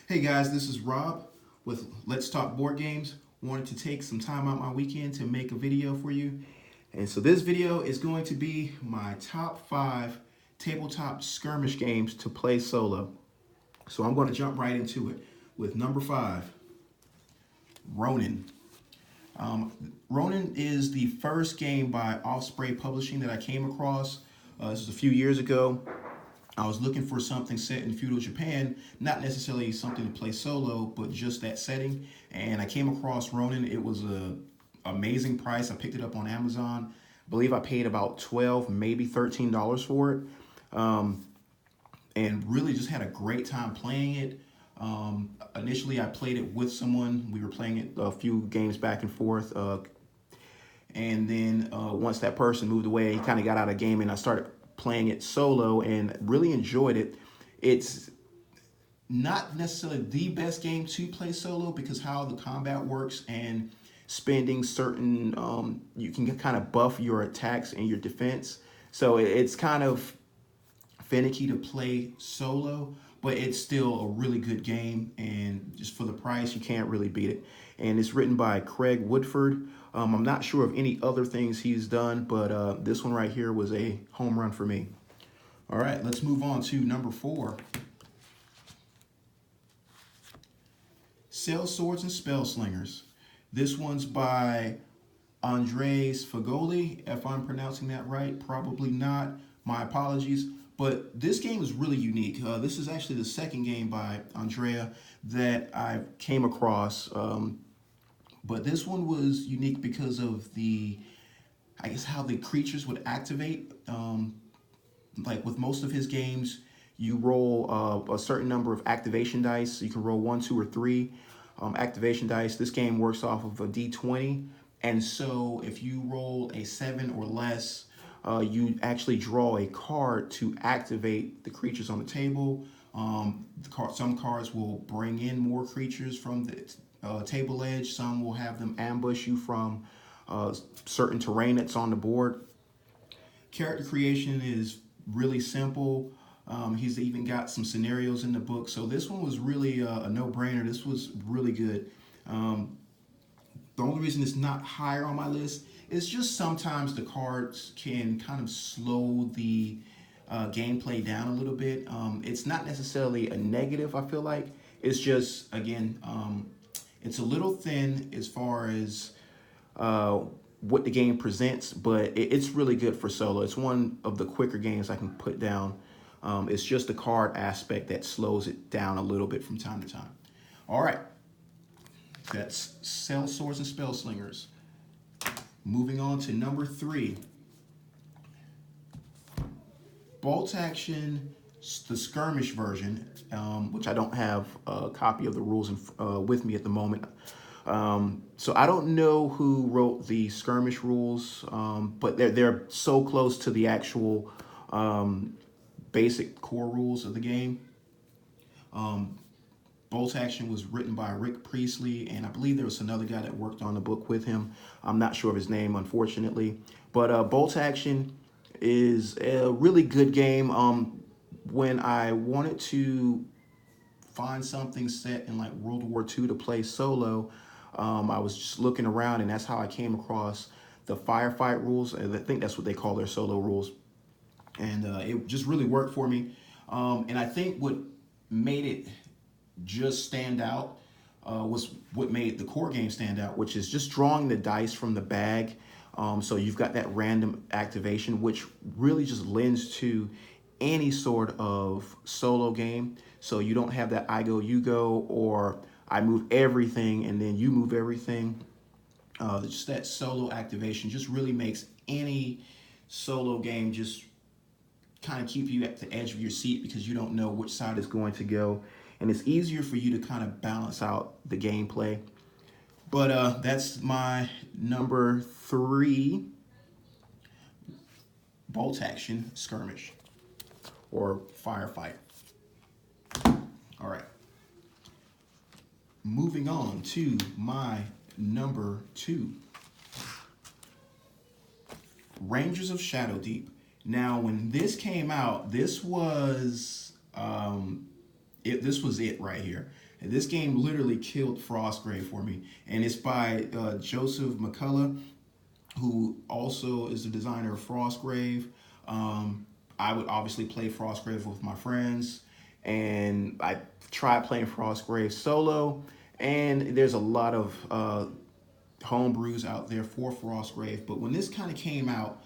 Hey guys, this is Rob with Let's Talk Board Games. Wanted to take some time out my weekend to make a video for you. And so this video is going to be my top 5 tabletop skirmish games to play solo. So I'm going to jump right into it with number 5, Ronin. Ronin is the first game by Offspray Publishing that I came across. This was a few years ago. I was looking for something set in feudal Japan, not necessarily something to play solo, but just that setting. And I came across Ronin. It was a amazing price. I picked it up on Amazon. I believe I paid about $12, maybe $13 for it. And really just had a great time playing it. Initially, I played it with someone. We were playing it a few games back and forth. And then once that person moved away, he kind of got out of gaming. I started playing it solo and really enjoyed it. It's not necessarily the best game to play solo because how the combat works and spending certain, you can kind of buff your attacks and your defense. So it's kind of finicky to play solo, but it's still a really good game, and just for the price, you can't really beat it. And it's written by Craig Woodford. I'm not sure of any other things he's done, but this one right here was a home run for me. All right, let's move on to number 4. Sell Swords and Spell Slingers. This one's by Andres Fagoli, if I'm pronouncing that right. Probably not. My apologies. But this game is really unique. This is actually the second game by Andrea that I came across. But this one was unique because of I guess, how the creatures would activate. Like with most of his games, you roll a certain number of activation dice. You can roll 1, 2, or 3 activation dice. This game works off of a d20. And so if you roll a 7 or less, you actually draw a card to activate the creatures on the table. Some cards will bring in more creatures from the table edge. Some will have them ambush you from certain terrain that's on the board. Character creation is really simple. He's even got some scenarios in the book. So this one was really a no-brainer. This was really good. The only reason it's not higher on my list is just sometimes the cards can kind of slow the gameplay down a little bit. It's not necessarily a negative, I feel like. It's just, again, it's a little thin as far as what the game presents, but it's really good for solo. It's one of the quicker games I can put down. It's just the card aspect that slows it down a little bit from time to time. All right. That's Sell Swords and Spell Slingers. Moving on to number 3. Bolt Action, the skirmish version, which I don't have a copy of the rules with me at the moment. So I don't know who wrote the skirmish rules, but they're so close to the actual basic core rules of the game. Bolt Action was written by Rick Priestley, and I believe there was another guy that worked on the book with him. I'm not sure of his name, unfortunately. But Bolt Action is a really good game. When I wanted to find something set in like World War II to play solo, I was just looking around, and that's how I came across the firefight rules. And I think that's what they call their solo rules. And it just really worked for me. And I think what made it just stand out was what made the core game stand out, which is just drawing the dice from the bag. So you've got that random activation, which really just lends to any sort of solo game. So you don't have that I go, you go, or I move everything and then you move everything. Just that solo activation just really makes any solo game just kind of keep you at the edge of your seat because you don't know which side is going to go. And it's easier for you to kind of balance out the gameplay. But that's my number 3 Bolt Action skirmish or firefight. All right. Moving on to my number 2. Rangers of Shadowdeep. Now, when this came out, this was This was it right here. And this game literally killed Frostgrave for me. And it's by Joseph McCullough, who also is the designer of Frostgrave. I would obviously play Frostgrave with my friends, and I tried playing Frostgrave solo. And there's a lot of homebrews out there for Frostgrave, but when this kind of came out,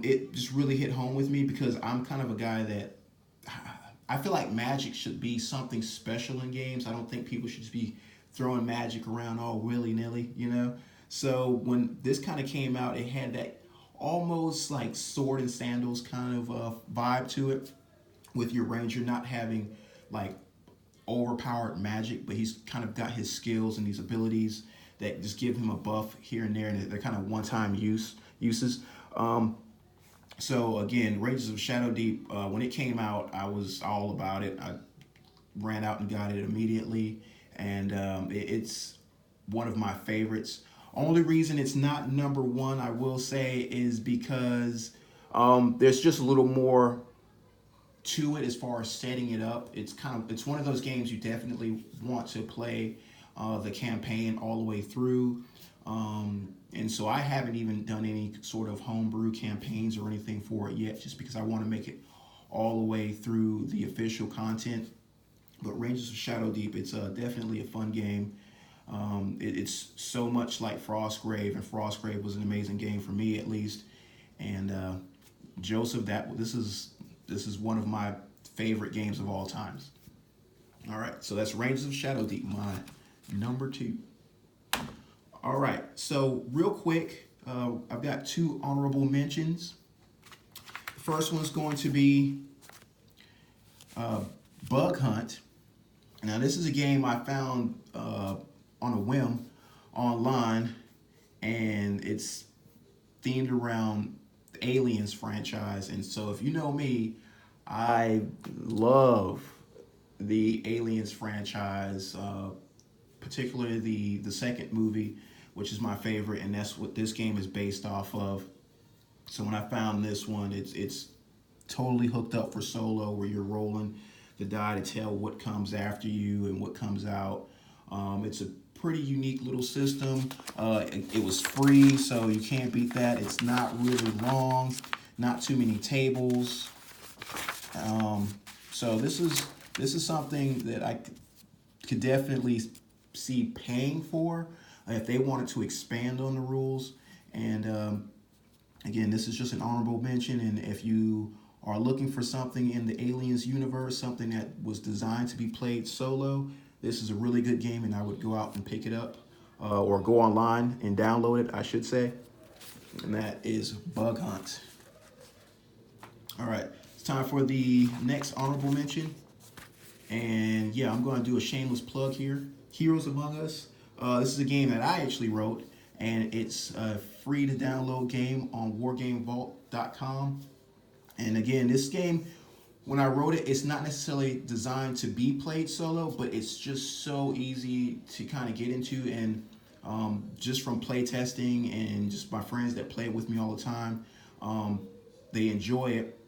it just really hit home with me because I'm kind of a guy that I feel like magic should be something special in games. I don't think people should just be throwing magic around all willy-nilly, you know? So when this kind of came out, it had that almost like sword and sandals kind of vibe to it, with your ranger not having like overpowered magic, but he's kind of got his skills and these abilities that just give him a buff here and there, and they're kind of one-time uses. So again, Rangers of Shadow Deep, when it came out, I was all about it. I ran out and got it immediately, and it's one of my favorites. Only reason it's not number one, I will say, is because there's just a little more to it as far as setting it up. It's one of those games you definitely want to play the campaign all the way through. And so I haven't even done any sort of homebrew campaigns or anything for it yet, just because I want to make it all the way through the official content. But Rangers of Shadow Deep, it's definitely a fun game. It's so much like Frostgrave, and Frostgrave was an amazing game for me, at least. And Joseph, this is one of my favorite games of all times. All right, so that's Rangers of Shadow Deep, my number 2. All right, so real quick, I've got 2 honorable mentions. The first one's going to be Bug Hunt. Now, this is a game I found on a whim online, and it's themed around the Aliens franchise. And so if you know me, I love the Aliens franchise, particularly the second movie, which is my favorite, and that's what this game is based off of. So when I found this one, it's totally hooked up for solo, where you're rolling the die to tell what comes after you and what comes out. It's a pretty unique little system. It was free, so you can't beat that. It's not really long, not too many tables. So this is something that I could definitely see paying for if they wanted to expand on the rules. And again, this is just an honorable mention. And if you are looking for something in the Aliens universe, something that was designed to be played solo, this is a really good game, and I would go out and pick it up, or go online and download it, I should say. And that is Bug Hunt. All right, it's time for the next honorable mention. And yeah, I'm going to do a shameless plug here. Heroes Among Us. This is a game that I actually wrote, and it's a free to download game on wargamevault.com. And again, this game, when I wrote it, it's not necessarily designed to be played solo, but it's just so easy to kind of get into. And just from play testing and just my friends that play it with me all the time, they enjoy it.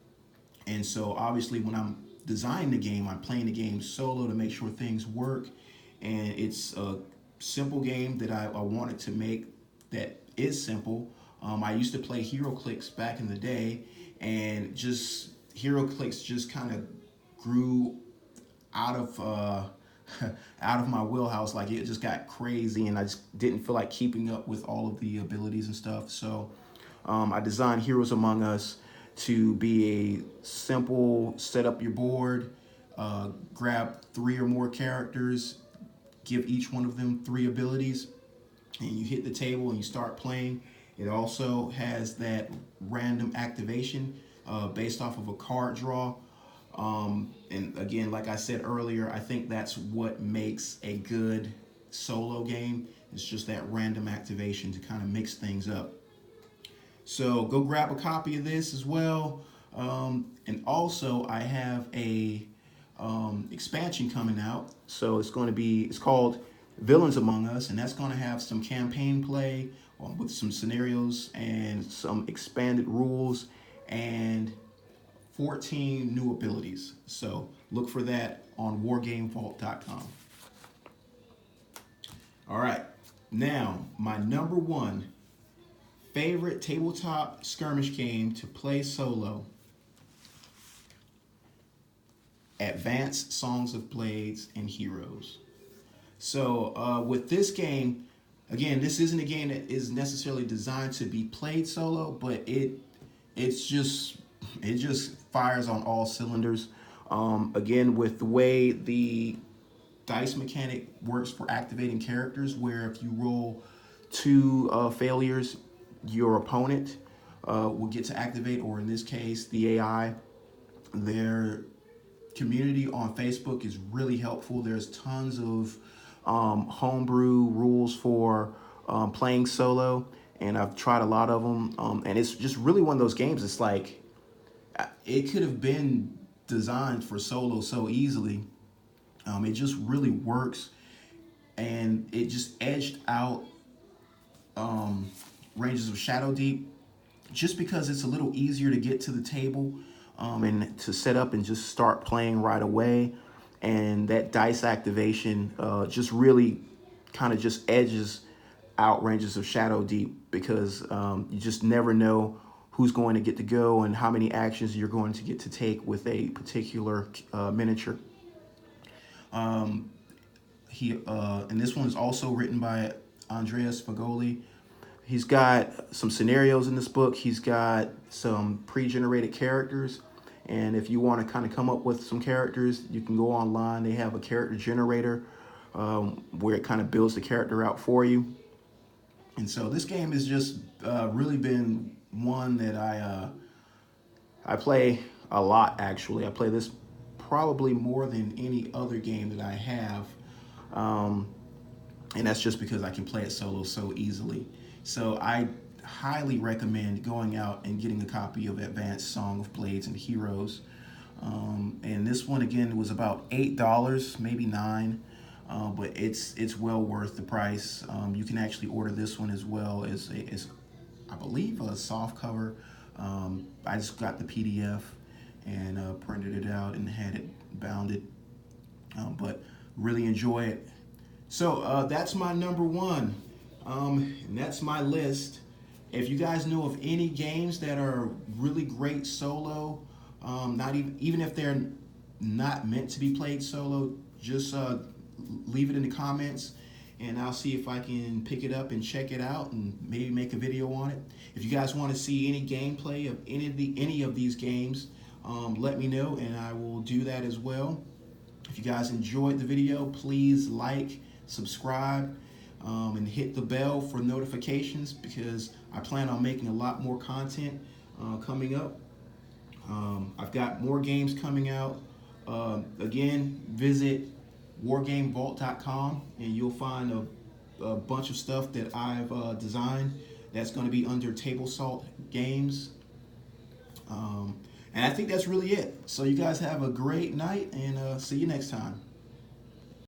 And so obviously when I'm designing the game, I'm playing the game solo to make sure things work. And it's a simple game that I wanted to make that is simple. I used to play HeroClix back in the day, and just HeroClix just kind of grew out of out of my wheelhouse. Like, it just got crazy, and I just didn't feel like keeping up with all of the abilities and stuff. So I designed Heroes Among Us to be a simple set up your board, grab 3 or more characters, give each one of them 3 abilities, and you hit the table and you start playing. It also has that random activation based off of a card draw. And again, like I said earlier, I think that's what makes a good solo game. It's just that random activation to kind of mix things up. So go grab a copy of this as well. And also I have a expansion coming out. So it's called Villains Among Us, and that's going to have some campaign play with some scenarios and some expanded rules and 14 new abilities. So Look for that on wargamevault.com. All right, now my number one favorite tabletop skirmish game to play solo, Advanced Songs of Blades and Heroes. So with this game, again, this isn't a game that is necessarily designed to be played solo, but it just fires on all cylinders. Again, with the way the dice mechanic works for activating characters, where if you roll 2 failures, your opponent will get to activate, or in this case, the AI. Their community on Facebook is really helpful. There's tons of homebrew rules for playing solo, and I've tried a lot of them, and it's just really one of those games. It's like it could have been designed for solo so easily. It just really works, and it just edged out Ranges of Shadow Deep just because it's a little easier to get to the table and to set up and just start playing right away. And that dice activation just really kind of just edges out Ranges of Shadow Deep, because you just never know who's going to get to go and how many actions you're going to get to take with a particular miniature. And this one is also written by Andreas Fagoli. He's got some scenarios in this book. He's got some pre-generated characters. And if you want to kind of come up with some characters, you can go online. They have a character generator where it kind of builds the character out for you. And so this game has just really been one that I play a lot, actually. I play this probably more than any other game that I have. And that's just because I can play it solo so easily. So I highly recommend going out and getting a copy of Advanced Song of Blades and Heroes. And this one, again, was about $8, maybe $9. But it's well worth the price. You can actually order this one as well as I believe a soft cover. I just got the PDF and printed it out and had it bounded. But really enjoy it. So that's my number one. And that's my list. If you guys know of any games that are really great solo, not even if they're not meant to be played solo, just leave it in the comments, and I'll see if I can pick it up and check it out and maybe make a video on it. If you guys want to see any gameplay of any of these games, let me know and I will do that as well. If you guys enjoyed the video, please like, subscribe, and hit the bell for notifications, because I plan on making a lot more content coming up. I've got more games coming out. Again, visit wargamevault.com and you'll find a bunch of stuff that I've designed that's going to be under Table Salt Games. And I think that's really it. So you guys have a great night, and see you next time.